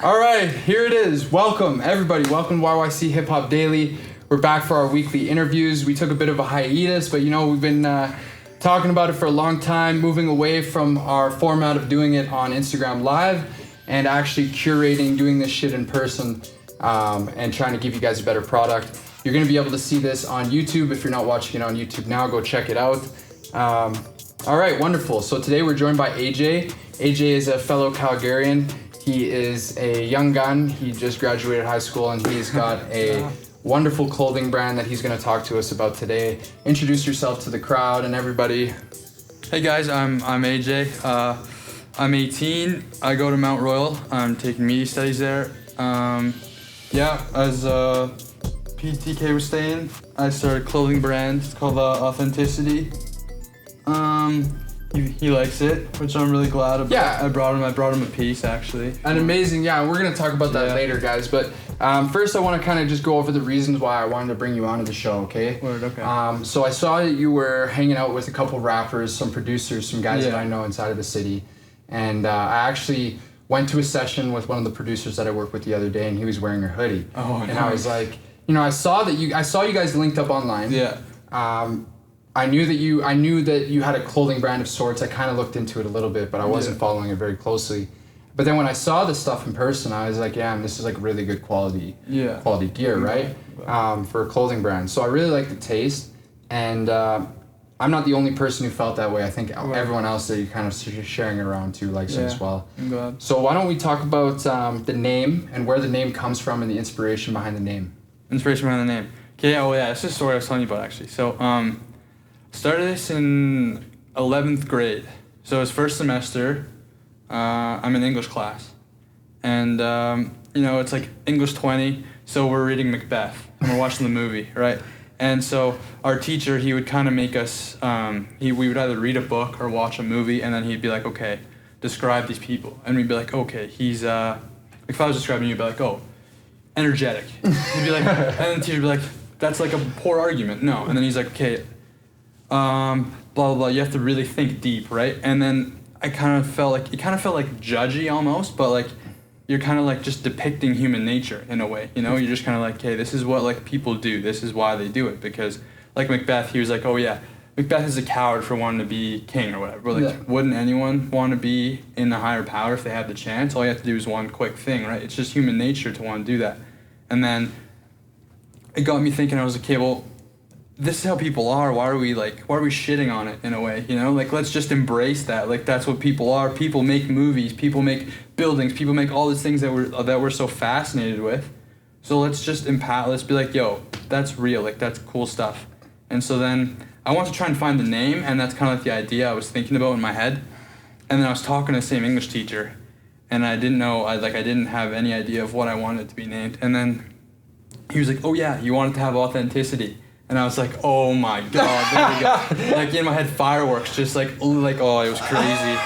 All right, here it is. Welcome, everybody. Welcome to YYC Hip Hop Daily. We're back for our weekly interviews. We took a bit of a hiatus, but we've been talking about it for a long time, moving away from our format of doing it on Instagram Live and actually curating, doing this shit in person and trying to give you guys a better product. You're going to be able to see this on YouTube. If you're not watching it on YouTube now, go check it out. All right, wonderful. So today we're joined by AJ. AJ is a fellow Calgarian. He is a young gun. He just graduated high school and he's got a wonderful clothing brand that he's going to talk to us about today. Introduce yourself to the crowd and everybody. Hey guys, I'm AJ. I'm 18. I go to Mount Royal. I'm taking media studies there. As PTK was saying, I started a clothing brand. It's called Authenticity. He likes it, which I'm really glad about. Yeah. I brought him a piece, actually. An amazing, we're going to talk about that later, guys. But first I want to kind of just go over the reasons why I wanted to bring you onto the show, okay? Word, okay. So I saw that you were hanging out with a couple rappers, some producers, some guys that I know inside of the city. And I actually went to a session with one of the producers that I worked with the other day, and he was wearing your hoodie. Oh, and nice. I was like, I saw you guys linked up online. Yeah. I knew that you had a clothing brand of sorts. I kind of looked into it a little bit, but I wasn't following it very closely. But then when I saw the stuff in person, I was like, this is like really good quality gear, right? For a clothing brand. So I really like the taste, and I'm not the only person who felt that way. I think everyone else that you're kind of sharing it around to likes it as well. I'm glad. So why don't we talk about the name and where the name comes from and the inspiration behind the name? Inspiration behind the name. Okay, this is a story I was telling you about, actually. So, started this in 11th grade. So it's first semester. I'm in English class. And, it's like English 20, so we're reading Macbeth, and we're watching the movie, right? And so our teacher, he would kind of make us, we would either read a book or watch a movie, and then he'd be like, okay, describe these people. And we'd be like, okay, he's, like if I was describing you, you'd be like, oh, energetic. He'd be like, and then the teacher would be like, that's like a poor argument. No. And then he's like, okay, blah, blah, blah, you have to really think deep, right? And then it kind of felt like judgy almost, but like you're kind of like just depicting human nature in a way, You're just kind of like, hey, this is what like people do. This is why they do it. Because like Macbeth, he was like, oh yeah, Macbeth is a coward for wanting to be king or whatever. But wouldn't anyone want to be in the higher power if they had the chance? All you have to do is one quick thing, right? It's just human nature to want to do that. And then it got me thinking, I was like, okay, well, this is how people are. Why are we shitting on it in a way, Like, let's just embrace that. Like, that's what people are. People make movies. People make buildings. People make all these things that we're so fascinated with. So let's just let's be like, yo, that's real. Like, that's cool stuff. And so then I want to try and find the name, and that's kind of like the idea I was thinking about in my head. And then I was talking to the same English teacher, and I didn't know, I didn't have any idea of what I wanted it to be named. And then he was like, oh yeah, you want it to have authenticity. And I was like, oh my God, there we go. Like in my head, fireworks, just like, oh, it was crazy.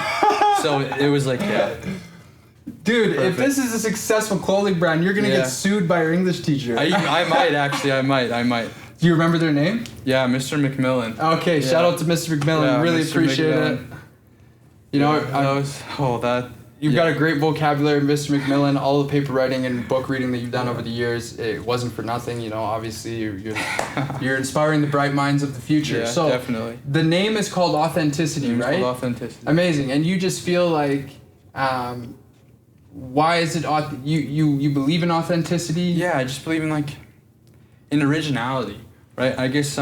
So it was like, Dude, perfect. If this is a successful clothing brand, you're going to get sued by your English teacher. I might, actually, I might. Do you remember their name? Yeah, Mr. McMillan. Okay, shout out to Mr. McMillan. Yeah, really Mr. appreciate McMillan. it. You've got a great vocabulary, Mr. McMillan. All the paper writing and book reading that you've done over the years, it wasn't for nothing. Obviously you're inspiring the bright minds of the future. Yeah, so definitely. The name is called Authenticity, right? It's called Authenticity. Amazing. And you just feel like, why is it you believe in authenticity? Yeah, I just believe in originality, right? I guess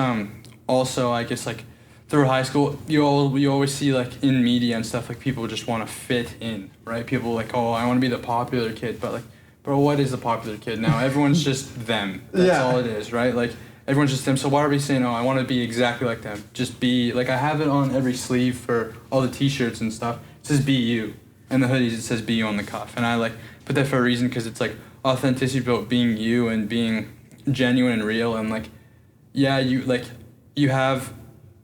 through high school, you always see like in media and stuff, like people just want to fit in, right? People like, oh, I want to be the popular kid, but like, bro, what is the popular kid now? Everyone's just them. That's all it is, right? Like everyone's just them. So why are we saying, oh, I want to be exactly like them? Just be like, I have it on every sleeve for all the t-shirts and stuff. It says be you, and the hoodies it says be you on the cuff, and I like put that for a reason because it's like authenticity about being you and being genuine and real, and like, yeah, you have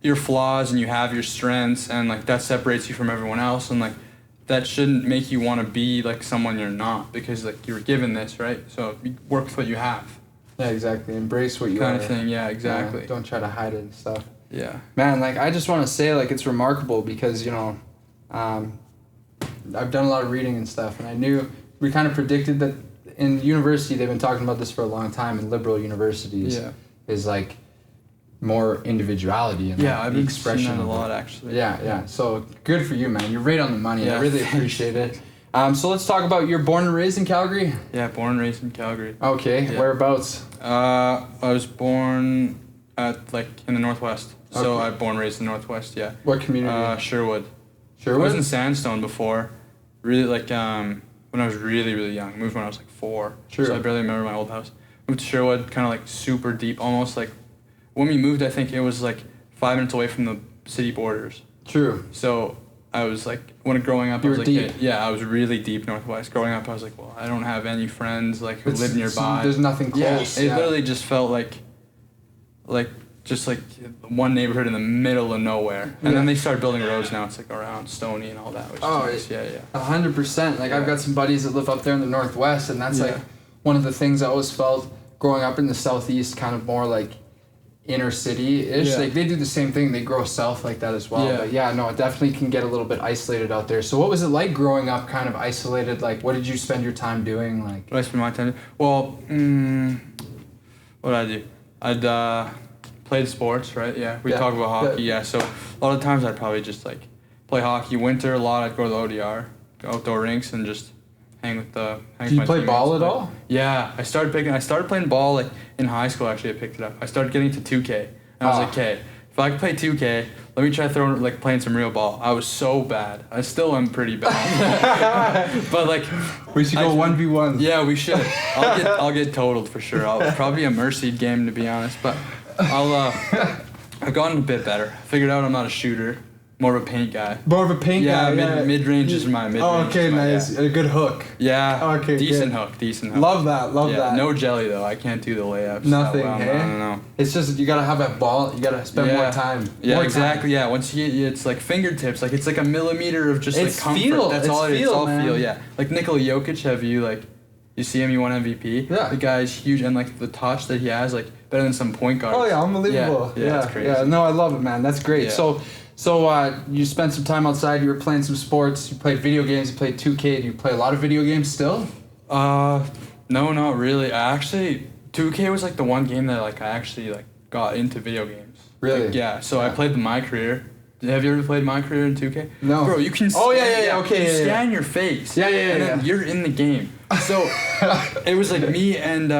your flaws and you have your strengths, and like that separates you from everyone else, and like that shouldn't make you want to be like someone you're not, because like you were given this, right? So you work with what you have. Yeah, exactly. Embrace what you kind are. of thing. Yeah, exactly. Don't try to hide it and stuff. Yeah. Man, like I just want to say, like, it's remarkable because I've done a lot of reading and stuff, and I knew we kind of predicted that in university they've been talking about this for a long time in liberal universities. Yeah. Is like more individuality and Yeah, like, I've the been expression seeing that a of it. lot actually. Yeah. So good for you, man. You're right on the money. I Yeah, really thanks. appreciate it. So let's talk about you're born and raised in Calgary. Yeah, born and raised in Calgary. Okay, Yeah. whereabouts? I was born at like in the Northwest. So Okay. I born and raised in the Northwest. Yeah. What community? Sherwood. I Sherwood. was in Sandstone before. Really like when I was really really young. Moved when I was like 4. Sure. So I barely remember my old house. Moved to Sherwood, kind of like super deep, almost like when we moved. I think it was like 5 minutes away from the city borders. True. So I was like, when growing up, You I was were like, deep. yeah, I was really deep Northwest. Growing up, I was like, well, I don't have any friends like who It's- live nearby. There's nothing close. Yeah, it literally just felt like just like one neighborhood in the middle of nowhere. And then they started building roads now. It's like around Stony and all that, which Oh, is nice. Yeah. 100%. Like I've Yeah. got some buddies that live up there in the Northwest, and that's like Yeah. one of the things I always felt growing up in the Southeast, kind of more like inner city-ish. Yeah. Like they do the same thing. They grow south like that as well. Yeah. But yeah, no, it definitely can get a little bit isolated out there. So what was it like growing up kind of isolated? Like what did you spend your time doing? Like What did I spend my time? Well, what did I do? I'd played sports, right? Yeah, we Yeah. talk about hockey. Yeah, so a lot of times I'd probably just like play hockey. Winter a lot, I'd go to the ODR, outdoor rinks, and just hang with the. Hang do you with my play ball teammates. at all? Yeah, I started playing ball like in high school. Actually, I picked it up. I started getting to 2K, and I was like, okay, if I could play 2K, let me try throwing like playing some real ball. I was so bad. I still am pretty bad. But like. We should go 1v1. Yeah, we should. I'll get totaled for sure. I'll probably a mercy game to be honest, but I've gotten a bit better. Figured out I'm not a shooter, more of a paint guy. More of a paint guy. Mid range is my mid. Oh, okay, nice. A good hook. Yeah. Okay, decent good. hook. Decent hook. Love that. Love yeah, that. no jelly though. I can't do the layups. Nothing, that well. hey? No. It's just you gotta have that ball. You gotta spend Yeah. more time. Yeah, More exactly. time. Yeah, once you get, it's like fingertips. Like it's like a millimeter of just It's like comfort. feel. That's It's all it is. feel, It's all man. feel. Yeah. Like Nikola Jokic, have you like, you see him? He won MVP. Yeah. The guy's huge, and like the touch that he has, like better than some point guards. Oh yeah, unbelievable. Yeah, it's crazy. Yeah, no, I love it, man. That's great. Yeah. So you spent some time outside. You were playing some sports. You played video games. You played 2K. Do you play a lot of video games still? No, not really. I actually 2K was like the one game that like I actually like got into video games. Really? Like, yeah. So I Yeah. played My Career. Have you ever played My Career in 2K? No. Bro, you can. Oh, yeah, okay, You yeah, scan your face. Yeah, And then you're in the game. So it was like me and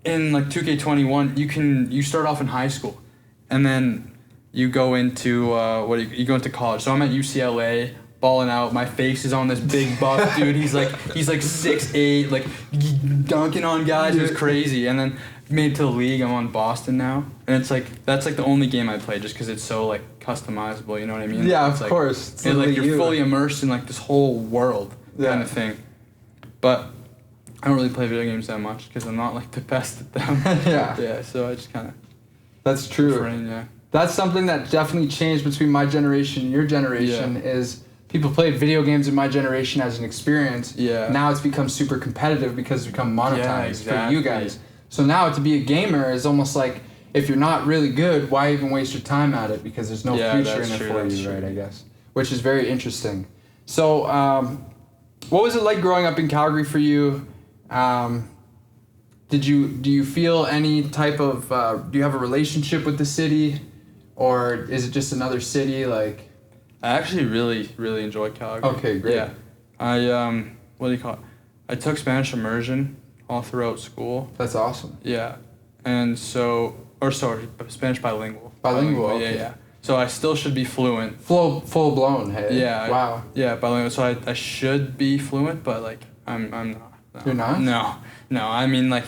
in like 2K21, you start off in high school, and then you go into you go into college. So I'm at UCLA, balling out. My face is on this big buff dude. He's like 6'8", like dunking on guys. It was crazy. And then made it to the league. I'm on Boston now, and it's like that's like the only game I play just because it's so like customizable. You know what I mean? Yeah, It's of like, course. It's And like literally you're you. fully immersed in like this whole world kind of thing. But I don't really play video games that much because I'm not like the best at them. Yeah. Yeah. So I just kind of That's true. refrain. Yeah. That's something that definitely changed between my generation and your generation. Is people played video games in my generation as an experience. Yeah. Now it's become super competitive because it's become monetized Yeah, for exactly. you guys. So now to be a gamer is almost like if you're not really good, why even waste your time at it? Because there's no Yeah, future in that's it true, for that's you, true. right? I guess, which is very interesting. So, what was it like growing up in Calgary for you? Do you feel any type of do you have a relationship with the city, or is it just another city? Like, I actually really enjoy Calgary. Okay, great. Yeah. I what do you call it? I took Spanish immersion all throughout school. that's awesome. Yeah. And so Spanish bilingual. Bilingual, Yeah, okay. yeah. So I still should be fluent. Full blown. Hey. Yeah. Wow. Yeah, bilingual. So I should be fluent, but like I'm not. No. You're not? No. I mean like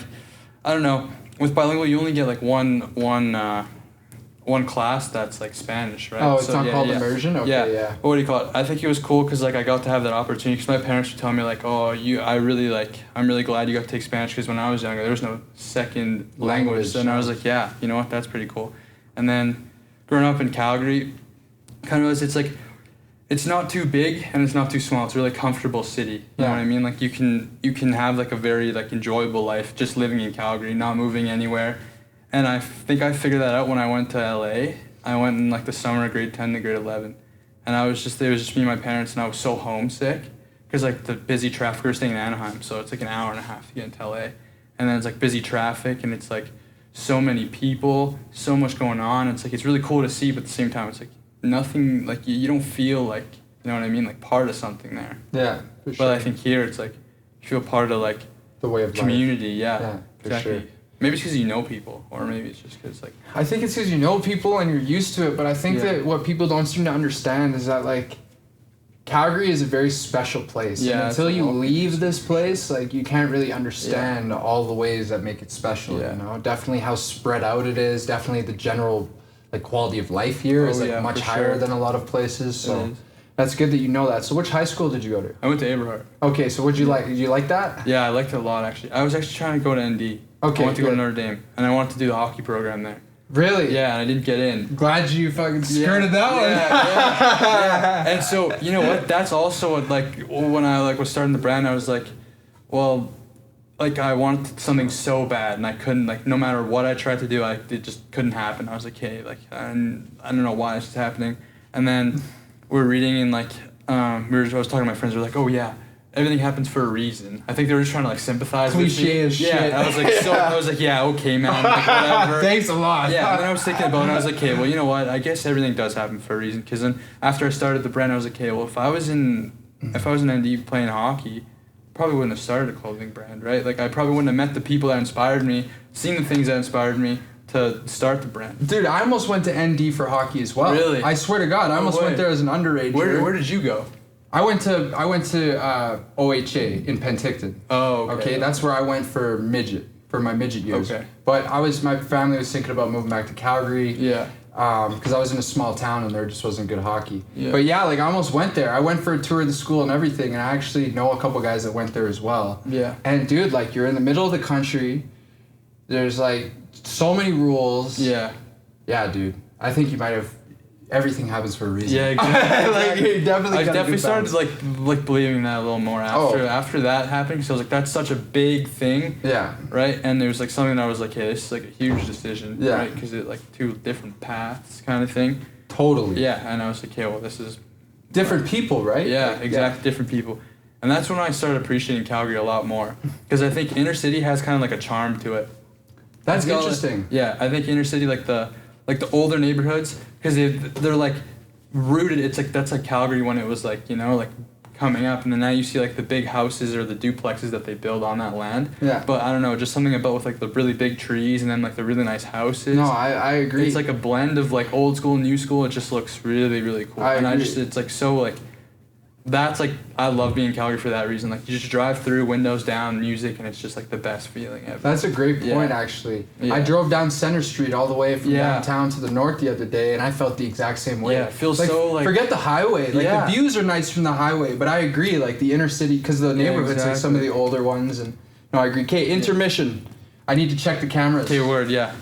I don't know. With bilingual you only get like one class that's like Spanish, right? Oh, it's not called immersion? Okay, yeah. What do you call it? I think it was cool because like I got to have that opportunity because my parents would tell me like, oh, I'm really glad you got to take Spanish because when I was younger there was no second language. And I was like, yeah, you know what? That's pretty cool. And then growing up in Calgary, kind of realized it's like, it's not too big and it's not too small. It's a really comfortable city. You know Yeah. what I mean? Like you can have like a very like enjoyable life just living in Calgary, not moving anywhere. And I think I figured that out when I went to LA. I went in like the summer of grade 10 to grade 11. And it was just me and my parents, and I was so homesick because like the busy traffic, we're staying in Anaheim, so it's like an hour and a half to get into LA, and then it's like busy traffic, and it's like so many people, so much going on. It's like it's really cool to see, but at the same time, it's like nothing. Like you don't feel like, you know what I mean, like part of something there. Yeah, for sure. But I think here it's like you feel part of like the way of community. life. Yeah, for exactly. sure. Maybe it's because you know people, or maybe it's just because like. I think it's because you know people and you're used to it, but I think that what people don't seem to understand is that like Calgary is a very special place. Yeah. And until you leave this place, like you can't really understand all the ways that make it special. Yeah. You know, definitely how spread out it is. Definitely the general like quality of life here is like much higher than a lot of places. So that's good that you know that. So which high school did you go to? I went to Aberhart. Okay, so what'd you like? Did you like that? Yeah, I liked it a lot actually. I was actually trying to go to ND. Okay, I wanted to go to Notre Dame, and I wanted to do the hockey program there. Really? Yeah, and I didn't get in. Glad you fucking skirted that one. Yeah. And so, you know what? That's also what, like, when I like was starting the brand, I was like, well, like I wanted something so bad, and I couldn't. Like, no matter what I tried to do, it just couldn't happen. I was like, hey, like, I don't know why this is happening. And then we were reading, and like, I was talking to my friends. We were like, oh yeah, everything happens for a reason. I think they were just trying to like sympathize with me. Cliche as shit. Yeah, I was like, I was like, yeah, okay, man, like, whatever. Thanks a lot. Yeah, and then I was thinking about it, and I was like, okay, well, you know what? I guess everything does happen for a reason. Because then after I started the brand, I was like, okay, well, if I was in ND playing hockey, probably wouldn't have started a clothing brand, right? Like I probably wouldn't have met the people that inspired me, seen the things that inspired me to start the brand. Dude, I almost went to ND for hockey as well. Really? I swear to God, I almost went there as an underage. Where did you go? I went to OHA in Penticton. Oh, okay. That's where I went for my midget years. Okay. But my family was thinking about moving back to Calgary. Yeah. Because I was in a small town and there just wasn't good hockey. Yeah. But yeah, like I almost went there. I went for a tour of the school and everything, and I actually know a couple guys that went there as well. Yeah. And dude, like you're in the middle of the country. There's like so many rules. Yeah. Yeah, dude. I think you might have. Everything happens for a reason. Yeah, exactly. Like you definitely. I definitely started like believing that a little more after that happened. Because I was like, that's such a big thing. Yeah. Right, and there was like something that I was like, hey, this is like a huge decision. Yeah. Right, because it like two different paths kind of thing. Totally. Yeah, and I was like, okay, well, this is different people, right? Yeah, exactly, different people. And that's when I started appreciating Calgary a lot more. Because I think inner city has kind of like a charm to it. That's interesting. Yeah, I think inner city, like the older neighborhoods, because they're like rooted. It's like that's like Calgary when it was like, you know, like coming up, and then now you see like the big houses or the duplexes that they build on that land. Yeah. But I don't know, just something about with like the really big trees and then like the really nice houses. No, I agree. It's like a blend of like old school, new school. It just looks really, really cool. I agree. It's like so like. That's like, I love being in Calgary for that reason. Like you just drive through, windows down, music, and it's just like the best feeling ever. That's a great point, actually. Yeah. I drove down Center Street all the way from downtown to the north the other day, and I felt the exact same way. Yeah, it feels so like... Forget the highway. Like the views are nice from the highway, but I agree, like the inner city, because the neighborhoods, like some of the older ones, and no, I agree. Okay, intermission. I need to check the cameras. Okay, word, yeah.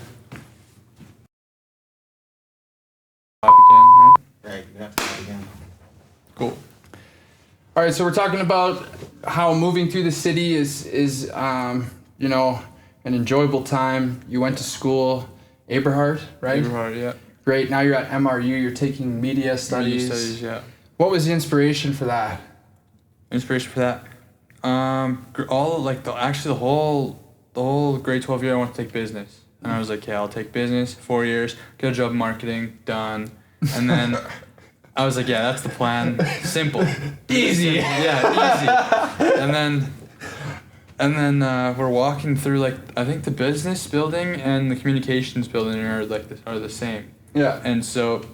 Again, right? Right, you have to do it again. Cool. All right, so we're talking about how moving through the city is you know, an enjoyable time. You went to school, Aberhart, right? Aberhart, yeah. Great. Now you're at MRU. You're taking media studies. Media studies, yeah. What was the inspiration for that? Inspiration for that, the whole grade 12 year I wanted to take business, and I was like, okay, I'll take business, 4 years, get a job in marketing, done, and then. I was like, yeah, that's the plan. Simple. Easy. Yeah, easy. And then we're walking through like I think the business building and the communications building are the same. Yeah. And so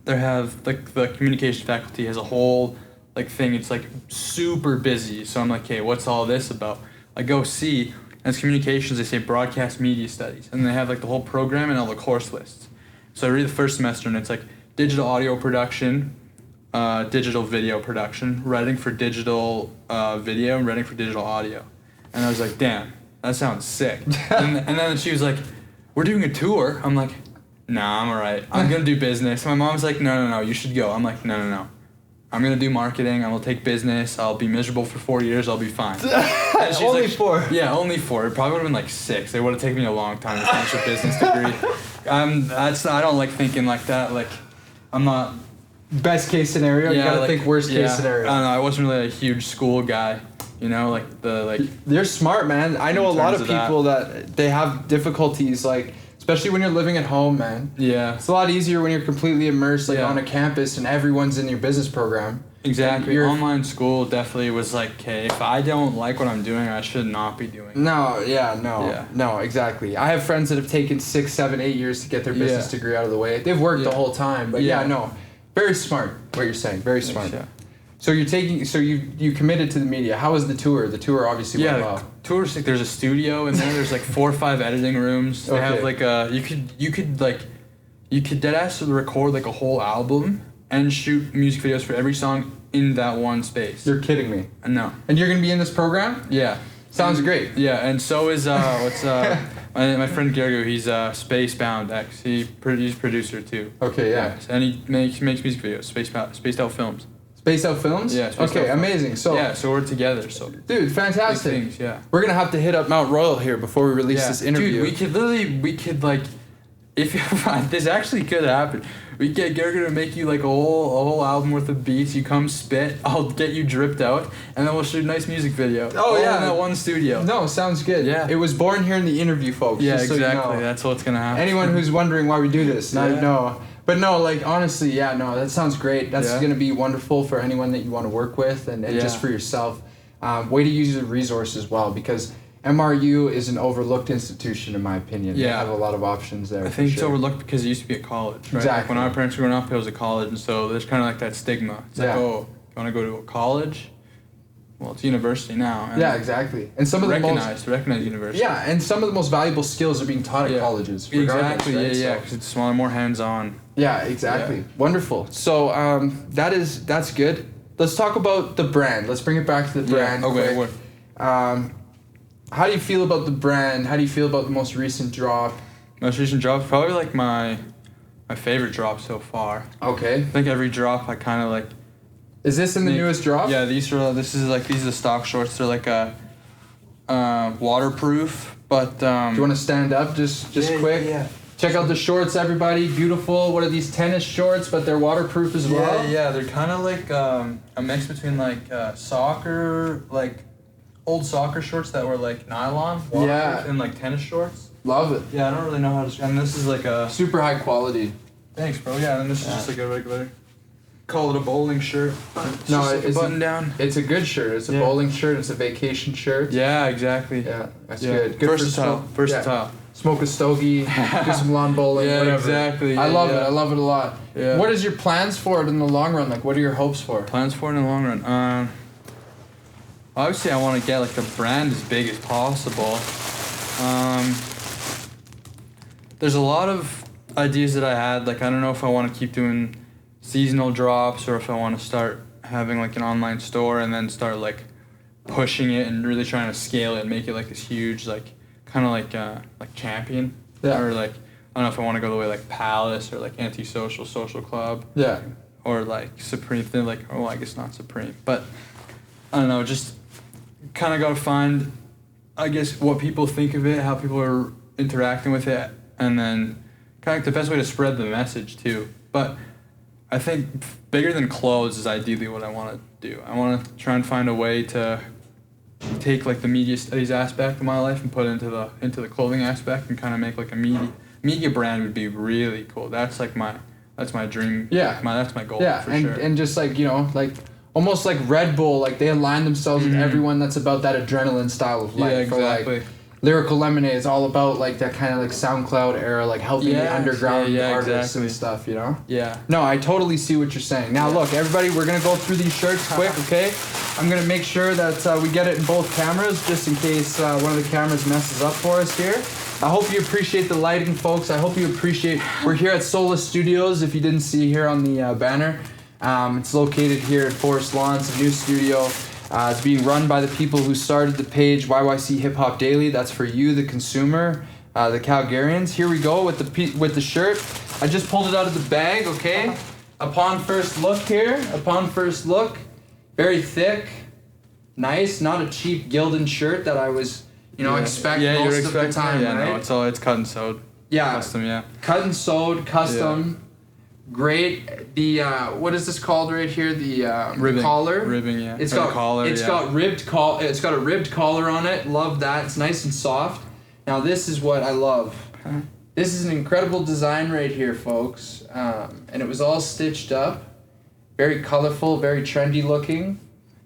they have like the communication faculty has a whole like thing. It's like super busy. So I'm like, okay, what's all this about? I go see, and it's communications. They say broadcast media studies, and they have like the whole program and all the course lists. So I read the first semester, and it's like. Digital audio production, digital video production, writing for digital video, and writing for digital audio. And I was like, damn, that sounds sick. and then she was like, we're doing a tour. I'm like, nah, I'm all right. I'm going to do business. My mom's like, no, you should go. I'm like, no. I'm going to do marketing. I will take business. I'll be miserable for 4 years. I'll be fine. Only like, 4? Yeah, only 4. It probably would have been like 6. It would have taken me a long time to finish a business degree. I don't like thinking like that. Like, I'm not best case scenario. You gotta think worst case scenario. I don't know. I wasn't really a huge school guy. You know, They're smart, man. I know a lot of people that they have difficulties, like, especially when you're living at home, man. Yeah. It's a lot easier when you're completely immersed, like, on a campus and everyone's in your business program. Exactly. Online school definitely was like, okay, if I don't like what I'm doing, I should not be doing it. No, exactly. I have friends that have taken 6, 7, 8 years to get their business degree out of the way. They've worked the whole time, but very smart. What you're saying, very smart. Yeah. So you committed to the media. How was the tour? The tour obviously went well. Tour's like there's a studio in there. There's like 4 or 5 editing rooms. They have like you could dead ass record like a whole album and shoot music videos for every song in that one space. You're kidding me. No. And you're gonna be in this program? Yeah. Sounds great. Yeah, and so is my friend Gergo. He's Spacebound X. He's producer too. Okay, yeah. And he makes music videos. Spaced Out Films. Spaced Out Films? Yeah. Okay, amazing. So so we're together. So dude, fantastic. Big things, yeah. We're gonna have to hit up Mount Royal here before we release this interview. Dude, we could like, if this actually could happen, we get Gergo to make you like a whole album worth of beats. You come spit, I'll get you dripped out, and then we'll shoot a nice music video. Oh yeah, in that one studio. No, sounds good. Yeah. It was born here in the interview, folks. Yeah, just exactly. So you know. That's what's gonna happen. Anyone who's wondering why we do this, no. But no, like honestly, that sounds great. That's gonna be wonderful for anyone that you want to work with, and just for yourself. Way to use your resources well, because MRU is an overlooked institution, in my opinion. Yeah. They have a lot of options there. I think it's overlooked because it used to be a college, right? Exactly. Like when our parents were growing up, it was a college, and so there's kind of like that stigma. It's like, oh, you want to go to a college? Well, it's university now. And exactly. And some of the recognized university. Yeah, and some of the most valuable skills are being taught at colleges. Exactly. Right? Yeah, because it's smaller, more hands-on. Yeah, exactly. Yeah. Wonderful. So that's good. Let's talk about the brand. Let's bring it back to the brand. Okay. How do you feel about the brand? How do you feel about the most recent drop? Most recent drop, probably like my favorite drop so far. Okay. I think every drop I kind of like. Is this in the newest drop? Yeah, these are the stock shorts. They're like waterproof, but. Do you want to stand up just quick? Yeah. Check out the shorts, everybody. Beautiful. What are these tennis shorts? But they're waterproof as well. Yeah. They're kind of like a mix between like soccer, like old soccer shorts that were like nylon, waterproof, and like tennis shorts. Love it. Yeah, I don't really know how to. And this is like a super high quality. Thanks, bro. Yeah, and this is just like a regular. Call it a bowling shirt. It's a button down. It's a good shirt. It's a bowling shirt. It's a vacation shirt. Yeah, exactly. Yeah, that's good. Good versatile. Versatile. Smoke a stogie, do some lawn bowling, whatever. Exactly. I love it. I love it a lot. Yeah. What is your plans for it in the long run? Like, what are your hopes for? Plans for it in the long run? Obviously, I want to get like the brand as big as possible. There's a lot of ideas that I had. Like, I don't know if I want to keep doing seasonal drops or if I want to start having like an online store and then start like pushing it and really trying to scale it and make it like this huge like kind of like Champion or like I don't know if I want to go the way like Palace or like Antisocial Social Club or like Supreme. They're like, oh, I guess not Supreme, but I don't know, just kind of got to find I guess what people think of it, how people are interacting with it, and then kind of the best way to spread the message too. But I think bigger than clothes is ideally what I want to do. I want to try and find a way to take like the media studies aspect of my life and put it into the clothing aspect and kind of make like a media brand would be really cool. That's my dream. Yeah. That's my goal. Yeah, for sure. And just like, you know, like almost like Red Bull, like they align themselves with everyone that's about that adrenaline style of life. Yeah, exactly. Or like Lyrical Lemonade is all about like that kind of like SoundCloud era, like helping the underground artists and stuff, you know? Yeah. No, I totally see what you're saying. Now look, everybody, we're going to go through these shirts quick, okay? I'm going to make sure that we get it in both cameras just in case one of the cameras messes up for us here. I hope you appreciate the lighting, folks. I hope you appreciate... We're here at Solis Studios, if you didn't see here on the banner. It's located here at Forest Lawn. It's a new studio. It's being run by the people who started the page YYC Hip Hop Daily. That's for you, the consumer, the Calgarians. Here we go with the shirt. I just pulled it out of the bag, okay? Upon first look, very thick, nice, not a cheap Gildan shirt that I was, expecting most of the time, right? No, it's cut and sewed. Yeah. Custom, yeah. Cut and sewed, custom. great. The what is this called right here? The Ribbing. collar. Ribbing, yeah. It's Or got collar. It's yeah. got it's got a ribbed collar on it. Love that. It's nice and soft. Now this is what I love. Okay. This is an incredible design right here, folks. And it was all stitched up. Very colorful, very trendy looking.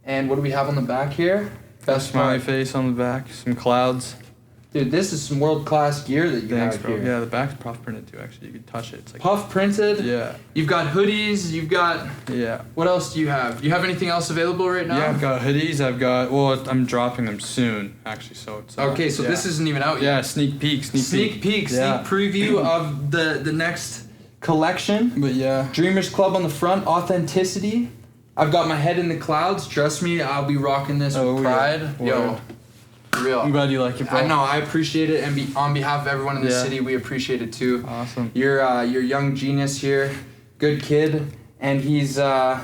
And what do we have on the back here? Best Smiley part. face on the back, some clouds. Dude, this is some world-class gear that you Thanks, have bro. here. Yeah, the back's puff printed too. Actually, you can touch it. It's like Puff printed. yeah, You've got hoodies. You've got. yeah. What else do you have? Do you have anything else available right now? Yeah, I've got hoodies. I'm dropping them soon, actually. So it's Okay, so yeah. this isn't even out yet. Yeah, sneak peek. Sneak Yeah. preview of the next collection. But yeah, Dreamers Club on the front, authenticity. I've got my head in the clouds. Trust me, I'll be rocking this with pride. Yeah. Yo, Word. for real. I'm glad you like it, bro. I know, I appreciate it, and on behalf of everyone in the Yeah. city, we appreciate it too. Awesome. You're young genius here, good kid, and he's got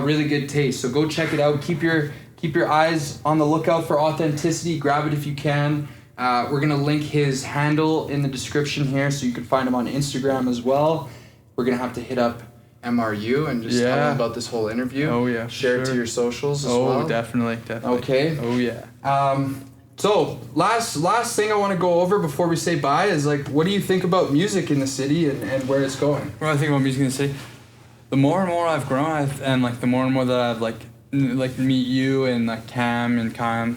really good taste. So go check it out. Keep your eyes on the lookout for authenticity. Grab it if you can. We're gonna link his handle in the description here, so you can find him on Instagram as well. We're gonna have to hit up MRU and just tell Yeah. them about this whole interview. Oh yeah. for Share it to sure. your socials as Oh, well. definitely. Okay. Oh yeah. So last thing I want to go over before we say bye is like, what do you think about music in the city and where it's going? What do I think about music in the city? The more and more I've grown, and like the more and more that I've like meet you and like Cam and Kyle,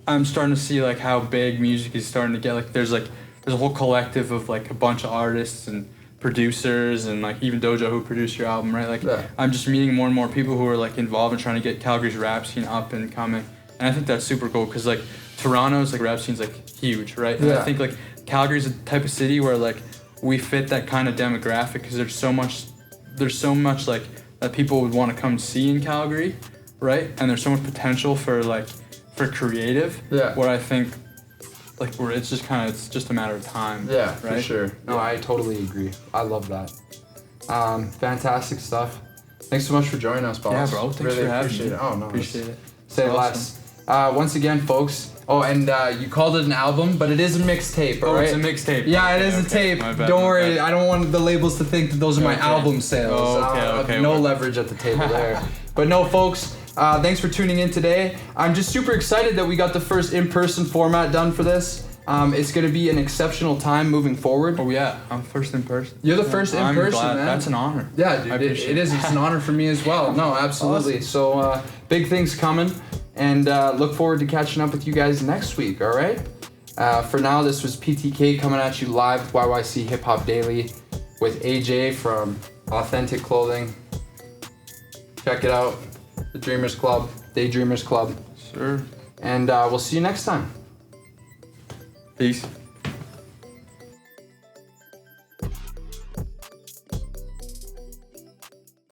I'm starting to see like how big music is starting to get. Like there's a whole collective of like a bunch of artists and producers and like even Dojo who produced your album, right? Like Yeah. I'm just meeting more and more people who are like involved in trying to get Calgary's rap scene up and coming, and I think that's super cool because like Toronto's like rap scene's like huge, right? And Yeah. I think like Calgary's a type of city where like we fit that kind of demographic because there's so much like that people would want to come see in Calgary, right? And there's so much potential for creative. Yeah. Where I think like where it's just a matter of time. Yeah, right? for sure. No, I totally agree. I love that. Fantastic stuff. Thanks so much for joining us, boss. Yeah, bro. Thanks really for having appreciate me. it. Oh no, Appreciate it. Say Awesome. less. Once again, folks. Oh, and you called it an album, but it is a mixtape, Oh, right? it's a mixtape. Yeah, it Okay, is a okay. tape. My bad, Don't my worry, bad. I don't want the labels to think that those are my Okay. album sales. Oh, okay, No word. leverage at the table there. But no, folks, thanks for tuning in today. I'm just super excited that we got the first in-person format done for this. It's going to be an exceptional time moving forward. Oh yeah, I'm first in person. You're the first in I'm person, glad. man. That's an honor. Yeah, I dude, appreciate it is. It's an honor for me as well. No, absolutely. Awesome. So big things coming, and look forward to catching up with you guys next week. All right. For now, this was PTK coming at you live with YYC Hip Hop Daily with AJ from Authentic Clothing. Check it out, the Dreamers Club, Daydreamers Club, Sure. and we'll see you next time. Peace.